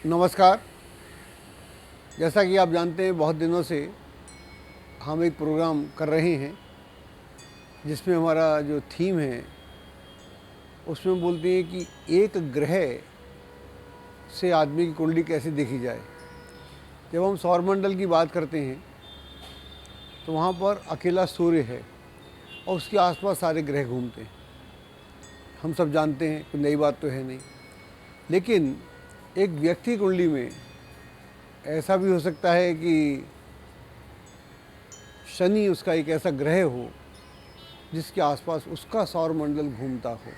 नमस्कार। जैसा कि आप जानते हैं बहुत दिनों से हम एक प्रोग्राम कर रहे हैं जिसमें हमारा जो थीम है उसमें बोलते हैं कि एक ग्रह से आदमी की कुंडली कैसे देखी जाए। जब हम सौरमंडल की बात करते हैं तो वहाँ पर अकेला सूर्य है और उसके आसपास सारे ग्रह घूमते हैं। हम सब जानते हैं, कोई नई बात तो है नहीं। लेकिन एक व्यक्ति की कुंडली में ऐसा भी हो सकता है कि शनि उसका एक ऐसा ग्रह हो जिसके आसपास उसका सौरमंडल घूमता हो।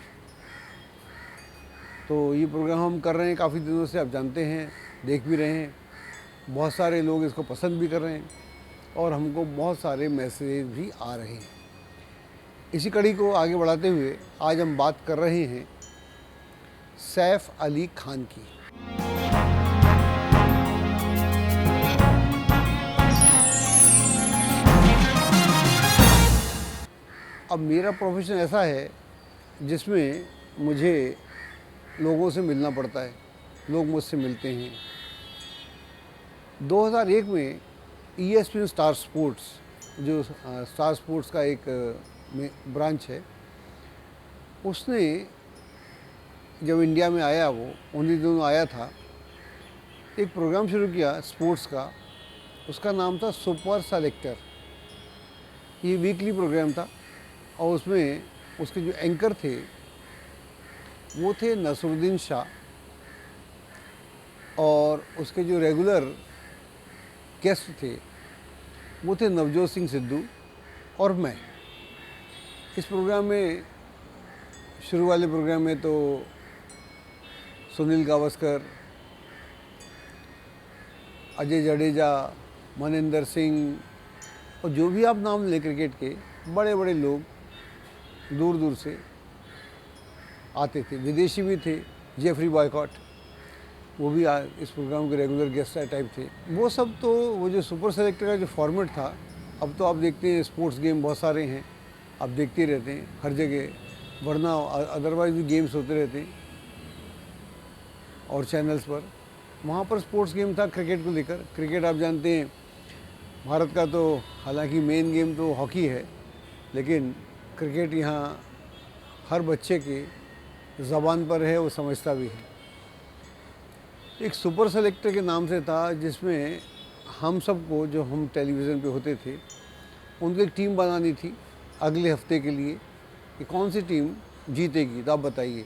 तो ये प्रोग्राम हम कर रहे हैं काफ़ी दिनों से, आप जानते हैं, देख भी रहे हैं। बहुत सारे लोग इसको पसंद भी कर रहे हैं और हमको बहुत सारे मैसेज भी आ रहे हैं। इसी कड़ी को आगे बढ़ाते हुए आज हम बात कर रहे हैं सैफ अली खान की। अब मेरा प्रोफेशन ऐसा है जिसमें मुझे लोगों से मिलना पड़ता है, लोग मुझसे मिलते हैं। 2001 में ESPN स्टार स्पोर्ट्स, जो स्टार स्पोर्ट्स का एक ब्रांच है, उसने जब इंडिया में आया, वो उन्हीं दिनों आया था, एक प्रोग्राम शुरू किया स्पोर्ट्स का। उसका नाम था सुपर सेलेक्टर। ये वीकली प्रोग्राम था और उसमें उसके जो एंकर थे वो थे नसरुद्दीन शाह और उसके जो रेगुलर गेस्ट थे वो थे नवजोत सिंह सिद्धू और मैं। इस प्रोग्राम में, शुरू वाले प्रोग्राम में तो सुनील गावस्कर, अजय जडेजा, मनिंदर सिंह और जो भी आप नाम लें क्रिकेट के, बड़े बड़े लोग दूर दूर से आते थे। विदेशी भी थे, जेफरी बॉयकॉट, वो भी इस प्रोग्राम के रेगुलर गेस्ट टाइप थे। वो सब तो वो जो सुपर सेलेक्टर का जो फॉर्मेट था, अब तो आप देखते हैं स्पोर्ट्स गेम बहुत सारे हैं, आप देखते रहते हैं हर जगह, वरना अदरवाइज भी गेम्स होते रहते हैं और चैनल्स पर। वहाँ पर स्पोर्ट्स गेम था क्रिकेट को लेकर। क्रिकेट आप जानते हैं भारत का तो हालांकि मेन गेम तो हॉकी है, लेकिन क्रिकेट यहाँ हर बच्चे के ज़बान पर है, वो समझता भी है। एक सुपर सेलेक्टर के नाम से था जिसमें हम सबको, जो हम टेलीविज़न पे होते थे, उनको एक टीम बनानी थी अगले हफ्ते के लिए कि कौन सी टीम जीतेगी। तो आप बताइए,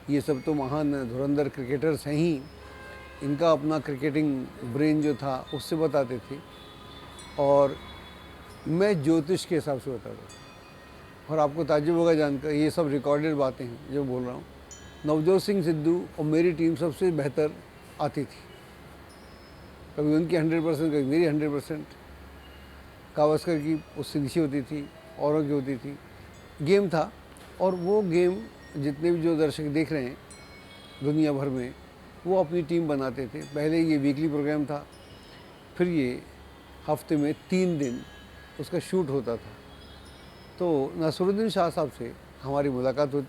ये सब तो महान धुरंधर क्रिकेटर्स हैं ही, इनका अपना क्रिकेटिंग ब्रेन जो था उससे बताते थे और मैं ज्योतिष के हिसाब से बताता था। और आपको ताज्जुब होगा जानकर, ये सब रिकॉर्डेड बातें हैं जो बोल रहा हूँ। नवजोत सिंह सिद्धू और मेरी टीम सबसे बेहतर आती थी, कभी उनकी 100%, कभी मेरी 100%। गावस्कर की उससे नीचे होती थी, औरों की होती थी। गेम था और वो गेम जितने भी जो दर्शक देख रहे हैं दुनिया भर में, वो अपनी टीम बनाते थे। पहले ये वीकली प्रोग्राम था, फिर ये हफ्ते में 3 दिन उसका शूट होता था। तो नसरुद्दीन शाह साहब से हमारी मुलाकात होती।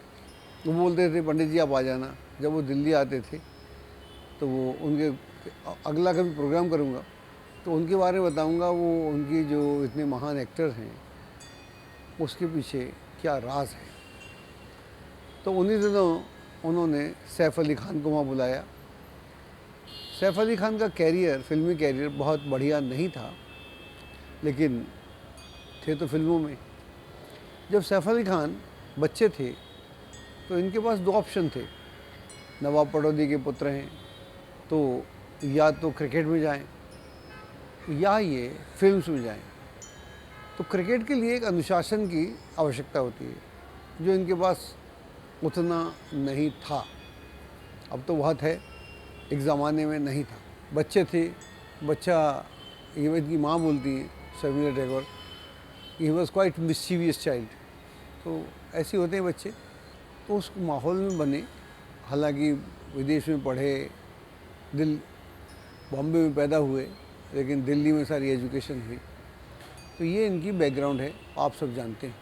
वो बोलते थे, पंडित जी आप आ जाना। जब वो दिल्ली आते थे तो वो उनके अगला कभी प्रोग्राम करूँगा तो उनके बारे में बताऊँगा, वो उनकी जो इतने महान एक्टर हैं उसके पीछे क्या राज है। तो उन्हीं दिनों उन्होंने सैफ अली खान को वहाँ बुलाया। सैफ अली खान का कैरियर, फिल्मी कैरियर बहुत बढ़िया नहीं था, लेकिन थे तो फिल्मों में। जब सैफ अली खान बच्चे थे तो इनके पास 2 ऑप्शन थे। नवाब पटौदी के पुत्र हैं तो या तो क्रिकेट में जाएं या ये फिल्म्स में जाएं। तो क्रिकेट के लिए एक अनुशासन की आवश्यकता होती है जो इनके पास उतना नहीं था। अब तो बहुत है, एक ज़माने में नहीं था। बच्चे थे, बच्चा, ये इनकी माँ बोलती है Sharmila Tagore, he was quite mischievous child. तो ऐसे होते हैं बच्चे। तो उस माहौल में बने, हालांकि विदेश में पढ़े, बॉम्बे में पैदा हुए, लेकिन दिल्ली में सारी एजुकेशन हुई। तो ये इनकी बैकग्राउंड है, आप सब जानते हैं।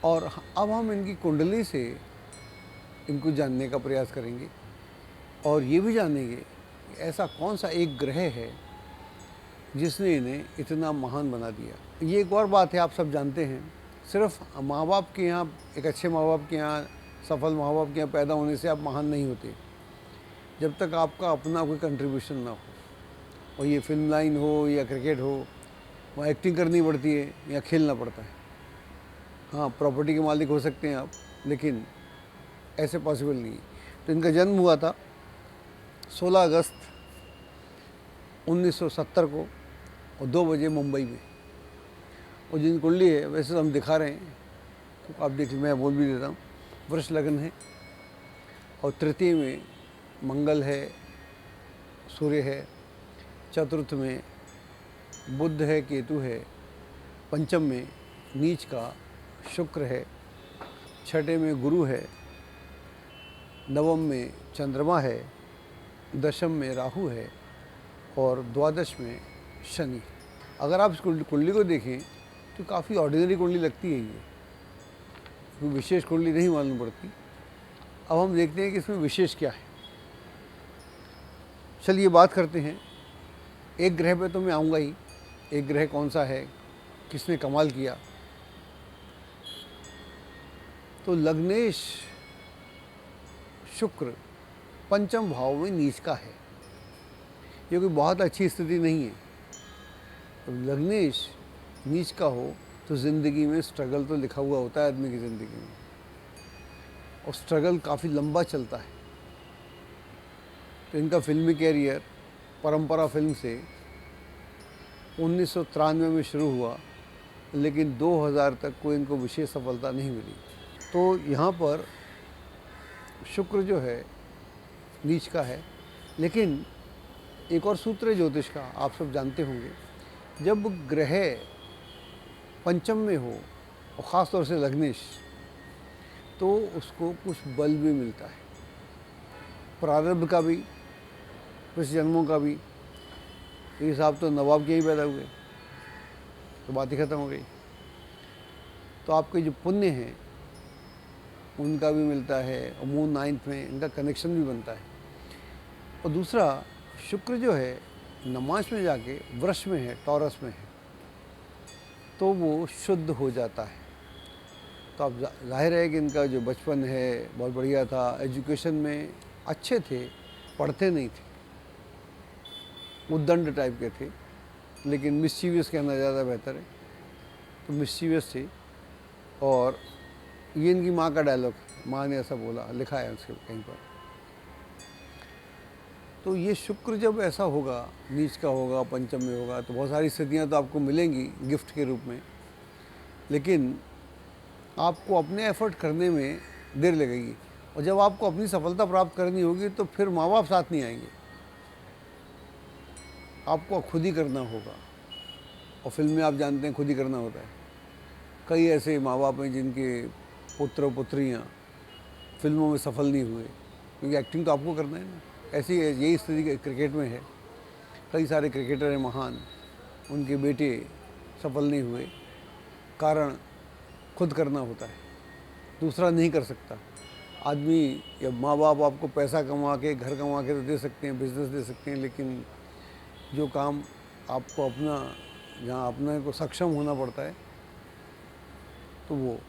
और अब हम इनकी कुंडली से इनको जानने का प्रयास करेंगे और ये भी जानेंगे कि ऐसा कौन सा एक ग्रह है जिसने इन्हें इतना महान बना दिया। ये एक और बात है, आप सब जानते हैं, सिर्फ माँ बाप के यहाँ, एक अच्छे माँ बाप के यहाँ, सफल माँ बाप के यहाँ पैदा होने से आप महान नहीं होते जब तक आपका अपना कोई कंट्रीब्यूशन ना हो। और ये फिल्म लाइन हो या क्रिकेट हो, वहाँ एक्टिंग करनी पड़ती है या खेलना पड़ता है। हाँ, प्रॉपर्टी के मालिक हो सकते हैं आप, लेकिन ऐसे पॉसिबल नहीं है। तो इनका जन्म हुआ था 16 अगस्त 1970 को और 2 बजे मुंबई में। और जिन कुंडली है, वैसे तो हम दिखा रहे हैं तो आप देख, मैं बोल भी देता हूँ। वृष लग्न है और तृतीय में मंगल है, सूर्य है, चतुर्थ में बुध है, केतु है, पंचम में नीच का शुक्र है, छठे में गुरु है, नवम में चंद्रमा है, दशम में राहु है और द्वादश में शनि। अगर आप इस कुंडली को देखें तो काफ़ी ऑर्डिनरी कुंडली लगती है, ये कोई विशेष कुंडली नहीं मालूम पड़ती। अब हम देखते हैं कि इसमें विशेष क्या है। चलिए बात करते हैं। एक ग्रह पे तो मैं आऊँगा ही, एक ग्रह कौन सा है, किसने कमाल किया। तो लग्नेश शुक्र पंचम भाव में नीच का है। ये कोई बहुत अच्छी स्थिति नहीं है। तो लग्नेश नीच का हो तो ज़िंदगी में स्ट्रगल तो लिखा हुआ होता है आदमी की ज़िंदगी में, और स्ट्रगल काफ़ी लंबा चलता है। तो इनका फिल्मी कैरियर परंपरा फिल्म से 1993 में शुरू हुआ, लेकिन 2000 तक कोई इनको विशेष सफलता नहीं मिली। तो यहाँ पर शुक्र जो है नीच का है, लेकिन एक और सूत्र है ज्योतिष का, आप सब जानते होंगे। जब ग्रह पंचम में हो और ख़ास तौर से लग्नेश, तो उसको कुछ बल भी मिलता है, प्रारब्ध का भी, कुछ जन्मों का भी। तो ये साहब तो नवाब के ही पैदा हुए, तो बात ही ख़त्म हो गई। तो आपके जो पुण्य हैं उनका भी मिलता है, और मून 9th में इनका कनेक्शन भी बनता है। और दूसरा, शुक्र जो है नमाज में जाके वृष में है, टॉरस में है, तो वो शुद्ध हो जाता है। तो अब जाहिर है कि इनका जो बचपन है बहुत बढ़िया था, एजुकेशन में अच्छे थे, पढ़ते नहीं थे, उद्दंड टाइप के थे, लेकिन मिस्चीवियस कहना ज़्यादा बेहतर है। तो मिस्चीवियस थे। और ये इनकी माँ का डायलॉग, माँ ने ऐसा बोला, लिखा है उसके कहीं पर। तो ये शुक्र जब ऐसा होगा, नीच का होगा, पंचम में होगा, तो बहुत सारी स्थितियाँ तो आपको मिलेंगी गिफ्ट के रूप में, लेकिन आपको अपने एफर्ट करने में देर लगेगी। और जब आपको अपनी सफलता प्राप्त करनी होगी तो फिर माँ बाप साथ नहीं आएंगे, आपको खुद ही करना होगा। और फिल्म में आप जानते हैं खुद ही करना होता है। कई ऐसे माँ बाप हैं जिनके पुत्र पुत्रियाँ फिल्मों में सफल नहीं हुए, क्योंकि एक्टिंग तो आपको करना है ना। ऐसी यही स्थिति क्रिकेट में है। कई सारे क्रिकेटर हैं महान, उनके बेटे सफल नहीं हुए, कारण खुद करना होता है, दूसरा नहीं कर सकता। आदमी या माँ बाप आपको पैसा कमा के, घर कमा के तो दे सकते हैं, बिजनेस दे सकते हैं, लेकिन जो काम आपको अपना, जहाँ अपने को सक्षम होना पड़ता है, तो वो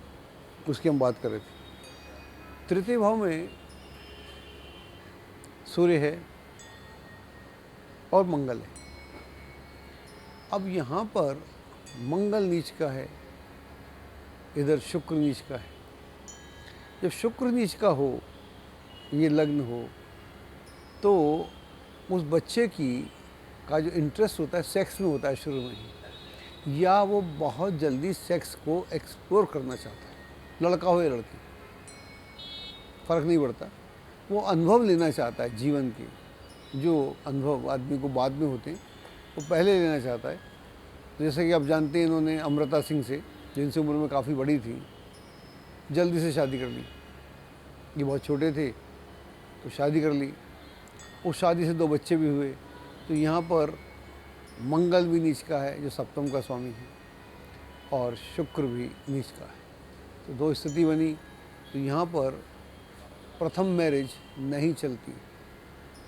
उसकी हम बात कर रहे थे। तृतीय भाव में सूर्य है और मंगल है। अब यहाँ पर मंगल नीच का है, इधर शुक्र नीच का है। जब शुक्र नीच का हो, ये लग्न हो, तो उस बच्चे का जो इंटरेस्ट होता है सेक्स में होता है शुरू में ही, या वो बहुत जल्दी सेक्स को एक्सप्लोर करना चाहता है, लड़का हो या लड़की, फ़र्क नहीं पड़ता। वो अनुभव लेना चाहता है जीवन के, जो अनुभव आदमी को बाद में होते हैं वो पहले लेना चाहता है। जैसे कि आप जानते हैं, इन्होंने अमृता सिंह से, जिनसे उम्र में काफ़ी बड़ी थी, जल्दी से शादी कर ली। ये बहुत छोटे थे तो शादी कर ली। उस शादी से 2 बच्चे भी हुए। तो यहाँ पर मंगल भी नीच का है, जो सप्तम का स्वामी है, और शुक्र भी नीच का है। तो 2 स्थिति बनी। तो यहाँ पर प्रथम मैरिज नहीं चलती,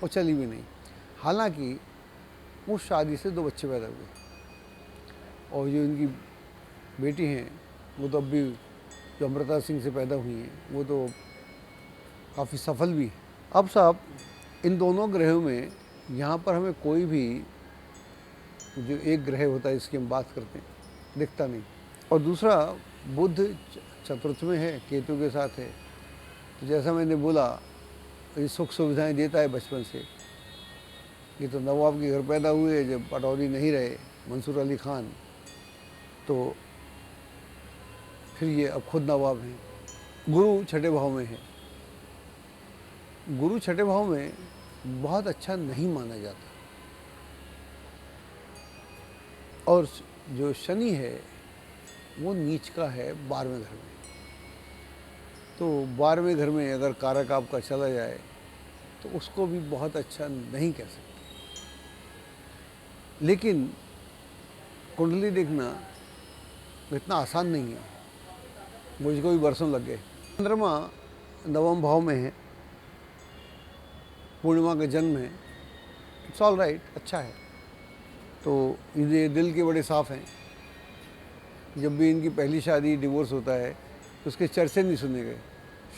और चली भी नहीं। हालांकि उस शादी से 2 बच्चे पैदा हुए और जो इनकी बेटी हैं वो तो अब भी, जो अमृता सिंह से पैदा हुई हैं, वो तो काफ़ी सफल भी है। अब साहब इन दोनों ग्रहों में यहाँ पर हमें कोई भी जो एक ग्रह होता है इसकी हम बात करते हैं दिखता नहीं। और दूसरा, बुध चतुर्थ में है, केतु के साथ है। तो जैसा मैंने बोला, ये सुख सुविधाएं देता है बचपन से। ये तो नवाब के घर पैदा हुए जब पटौदी नहीं रहे मंसूर अली खान, तो फिर ये अब खुद नवाब हैं। गुरु छठे भाव में है। गुरु छठे भाव में बहुत अच्छा नहीं माना जाता। और जो शनि है वो नीच का है 12वें घर में। तो 12वें घर में अगर कारक आपका चला जाए तो उसको भी बहुत अच्छा नहीं कह सकते। लेकिन कुंडली देखना इतना आसान नहीं है, मुझको भी बरसों लग गए। चंद्रमा 9वें भाव में है, पूर्णिमा का जन्म है। इट्स ऑल राइट, अच्छा है। तो ये दिल के बड़े साफ हैं। जब भी इनकी पहली शादी डिवोर्स होता है तो उसके चर्चे नहीं सुने गए।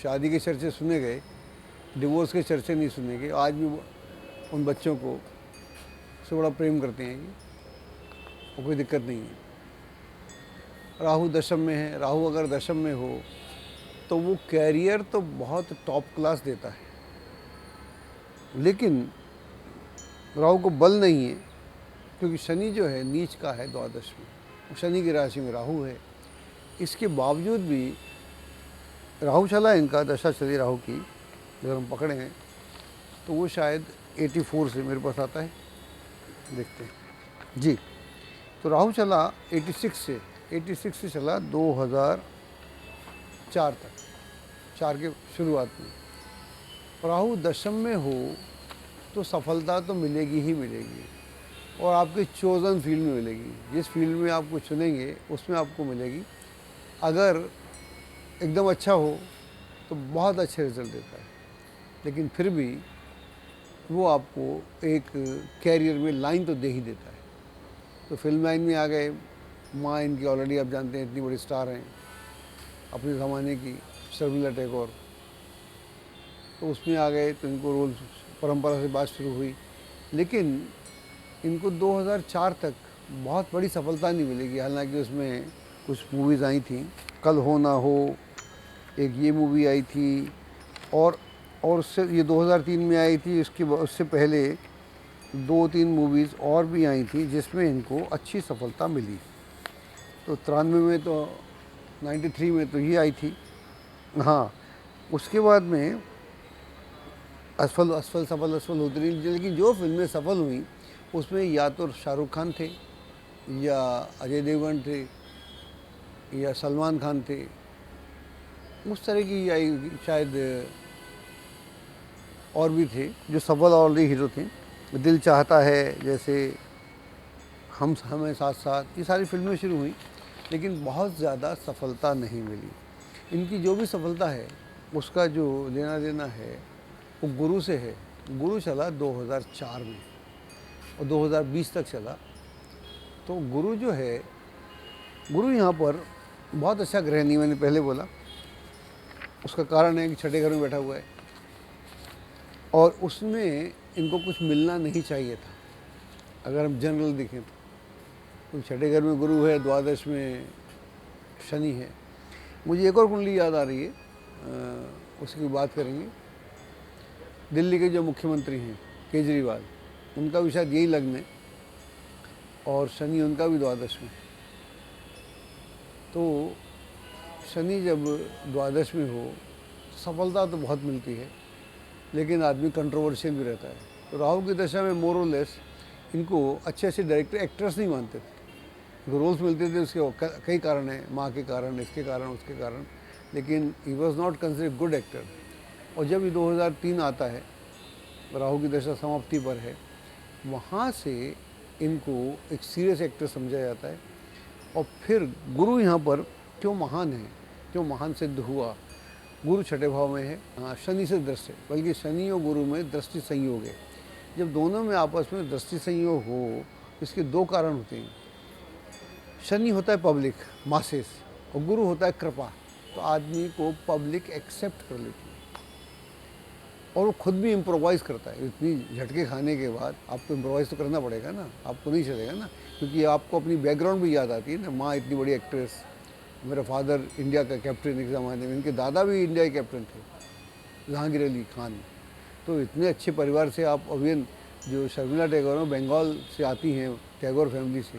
शादी के चर्चे सुने गए, डिवोर्स के चर्चे नहीं सुने गए। आज भी उन बच्चों को से बड़ा प्रेम करते हैं ये, और कोई दिक्कत नहीं है। राहु दशम में है। राहु अगर दशम में हो तो वो कैरियर तो बहुत टॉप क्लास देता है, लेकिन राहु को बल नहीं है, क्योंकि शनि जो है नीच का है द्वादश में। शनि की राशि में राहु है। इसके बावजूद भी राहु चला, इनका दशा चली राहु की, अगर हम पकड़े हैं तो वो शायद 84 से मेरे पास आता है, देखते हैं जी। तो राहु चला 86 से चला 2004 तक, 4 के शुरुआत में। राहु दशम में हो तो सफलता तो मिलेगी ही मिलेगी, और आपके चोजन फील्ड में मिलेगी। जिस फील्ड में आपको चुनेंगे उसमें आपको मिलेगी। अगर एकदम अच्छा हो तो बहुत अच्छे रिजल्ट देता है, लेकिन फिर भी वो आपको एक कैरियर में लाइन तो दे ही देता है। तो फिल्म लाइन में आ गए, माँ इनकी ऑलरेडी आप जानते हैं इतनी बड़ी स्टार हैं अपने ज़माने की, शर्मिला टैगोर। तो उसमें आ गए तो इनको रोल परंपरा से बात शुरू हुई, लेकिन इनको 2004 तक बहुत बड़ी सफलता नहीं मिलेगी। हालांकि उसमें कुछ मूवीज़ आई थी, कल हो ना हो, एक ये मूवी आई थी, और उससे ये 2003 में आई थी। उससे पहले 2-3 मूवीज़ और भी आई थी जिसमें इनको अच्छी सफलता मिली। तो 93 में तो 93 में तो ये आई थी। हाँ, उसके बाद में असफल होती रही। लेकिन जो फिल्में सफल हुई उसमें या तो शाहरुख खान थे, या अजय देवगन थे, या सलमान खान थे। उस तरह की आई शायद, और भी थे जो सफल ऑलरेडी हीरो थे। दिल चाहता है जैसे, हम हमें साथ साथ, ये सारी फिल्में शुरू हुई, लेकिन बहुत ज़्यादा सफलता नहीं मिली। इनकी जो भी सफलता है उसका जो लेना देना है वो गुरु से है। गुरु चला 2004 में और 2020 तक चला। तो गुरु जो है, गुरु यहाँ पर बहुत अच्छा ग्रह नहीं, मैंने पहले बोला। उसका कारण है कि छठे घर में बैठा हुआ है, और उसमें इनको कुछ मिलना नहीं चाहिए था। अगर हम जनरल देखें तो छठे घर में गुरु है, द्वादश में शनि है। मुझे एक और कुंडली याद आ रही है, उसकी बात करेंगे। दिल्ली के जो मुख्यमंत्री हैं केजरीवाल, उनका भी शायद यही लग्न है, और शनि उनका भी द्वादश में। तो शनि जब द्वादश में हो सफलता तो बहुत मिलती है, लेकिन आदमी कंट्रोवर्शियल भी रहता है। तो राहु की दशा में मोर और लेस इनको अच्छे अच्छे डायरेक्टर एक्टर्स नहीं मानते थे। इनको रोल्स मिलते थे, उसके कई कारण हैं, माँ के कारण, इसके कारण, उसके कारण, लेकिन he was not considered good actor. और जब ये 2003 आता है, राहु की दशा समाप्ति पर है, वहाँ से इनको एक सीरियस एक्टर समझा जाता है। और फिर गुरु यहाँ पर क्यों महान है, क्यों महान सिद्ध हुआ? गुरु छठे भाव में है, हाँ, शनि से दृष्टि, बल्कि शनि और गुरु में दृष्टि संयोग है। जब दोनों में आपस में दृष्टि संयोग हो, इसके दो कारण होते हैं। शनि होता है पब्लिक, मासेस, और गुरु होता है कृपा। तो आदमी को पब्लिक एक्सेप्ट कर लेती है और वो खुद भी इम्प्रोवाइज़ करता है। इतनी झटके खाने के बाद आपको इम्प्रोवाइज़ तो करना पड़ेगा ना, आपको नहीं चलेगा ना, क्योंकि आपको अपनी बैकग्राउंड भी याद आती है ना। माँ इतनी बड़ी एक्ट्रेस, मेरा फादर इंडिया का कैप्टन एक ज़माने में, इनके दादा भी इंडिया के कैप्टन थे, जहांगीर अली खान। तो इतने अच्छे परिवार से आप, अभियन जो शर्मिला टैगोर हैं बंगाल से आती हैं, टैगोर फैमिली से,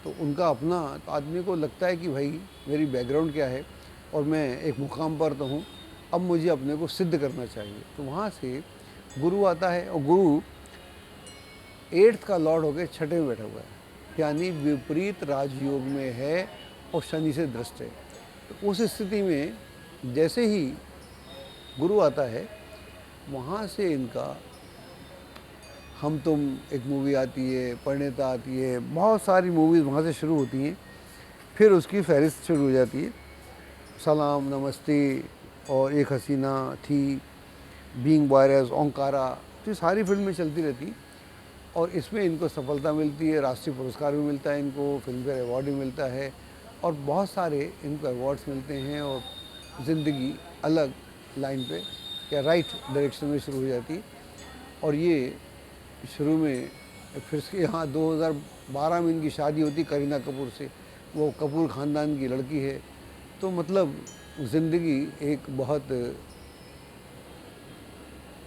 तो उनका अपना, तो आदमी को लगता है कि भाई मेरी बैकग्राउंड क्या है और मैं एक मुकाम पर तो हूँ, अब मुझे अपने को सिद्ध करना चाहिए। तो वहाँ से गुरु आता है, और गुरु 8th का लॉर्ड होकर 6ठे में बैठा हुआ है, यानी विपरीत राजयोग में है और शनि से दृष्ट है। तो उस स्थिति में जैसे ही गुरु आता है, वहाँ से इनका हम तुम एक मूवी आती है, परिणीता आती है, बहुत सारी मूवीज़ वहाँ से शुरू होती हैं। फिर उसकी फहरिस्त शुरू हो जाती है, सलाम, नमस्ते, और एक हसीना थी, बीइंग वायरस, ओंकारा, तो सारी फिल्में चलती रहती। और इसमें इनको सफलता मिलती है, राष्ट्रीय पुरस्कार भी मिलता है इनको, फिल्म फेयर अवार्ड भी मिलता है, और बहुत सारे इनको अवार्ड्स मिलते हैं, और ज़िंदगी अलग लाइन पे या राइट डायरेक्शन में शुरू हो जाती है। और ये शुरू में फिर इसके यहाँ 2012 में इनकी शादी होती करीना कपूर से, वो कपूर ख़ानदान की लड़की है। तो मतलब ज़िंदगी एक बहुत,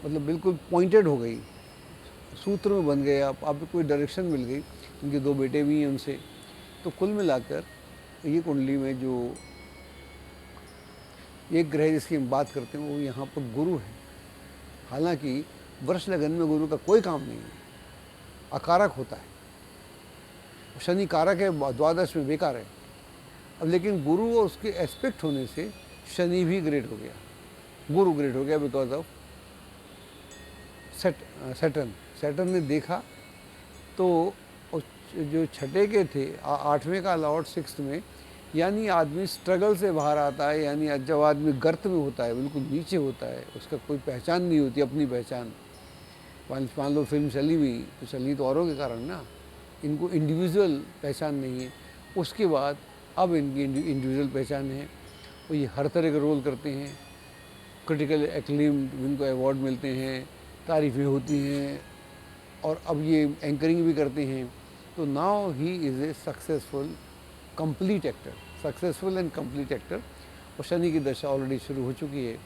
मतलब बिल्कुल पॉइंटेड हो गई, सूत्र में बन गए, आप कोई डायरेक्शन मिल गई। उनके 2 बेटे भी हैं उनसे। तो कुल मिलाकर ये कुंडली में जो एक ग्रह जिसकी हम बात करते हैं वो यहाँ पर गुरु है। हालांकि वर्ष लगन में गुरु का कोई काम नहीं है, अकारक होता है, शनि कारक है, द्वादश में बेकार है। अब लेकिन गुरु और उसके एस्पेक्ट होने से शनि भी ग्रेट हो गया, गुरु ग्रेट हो गया बिकॉज ऑफ सैटर्न ने देखा। तो जो 6ठे के थे, 8वें का लॉर्ड 6th में, यानी आदमी स्ट्रगल से बाहर आता है, यानी जब आदमी गर्त में होता है, बिल्कुल नीचे होता है, उसका कोई पहचान नहीं होती, अपनी पहचान। मान लो फिल्म चली भी तो चली तो औरों के कारण ना, इनको इंडिविजुअल पहचान नहीं है। उसके बाद अब इनकी इंडिविजुअल पहचान है, और ये हर तरह के रोल करते हैं, क्रिटिकल एक्लेम, इनको अवार्ड मिलते हैं, तारीफ़ें होती हैं, और अब ये एंकरिंग भी करते हैं। तो now he is a successful complete actor, successful and complete actor. और शनि की दशा ऑलरेडी शुरू हो चुकी है,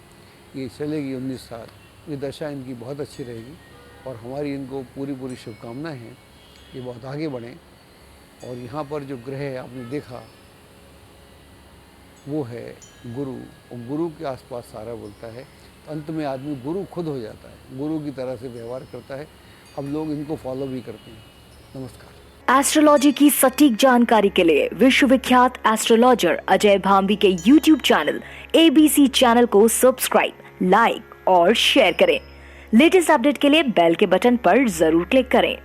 ये चलेगी 19 साल। ये दशा इनकी बहुत अच्छी रहेगी, और हमारी इनको पूरी शुभकामनाएं हैं, ये बहुत आगे बढ़ें। और यहाँ पर जो ग्रह है आपने देखा, वो है गुरु, और गुरु के आसपास सारा बोलता है। तो अंत में आदमी गुरु खुद हो जाता है, गुरु की तरह से व्यवहार करता है। अब लोग इनको फॉलो भी करते हैं। नमस्कार। एस्ट्रोलॉजी की सटीक जानकारी के लिए विश्वविख्यात एस्ट्रोलॉजर अजय भांबी के YouTube चैनल ABC चैनल को सब्सक्राइब, लाइक और शेयर करें। लेटेस्ट अपडेट के लिए बेल के बटन पर जरूर क्लिक करें।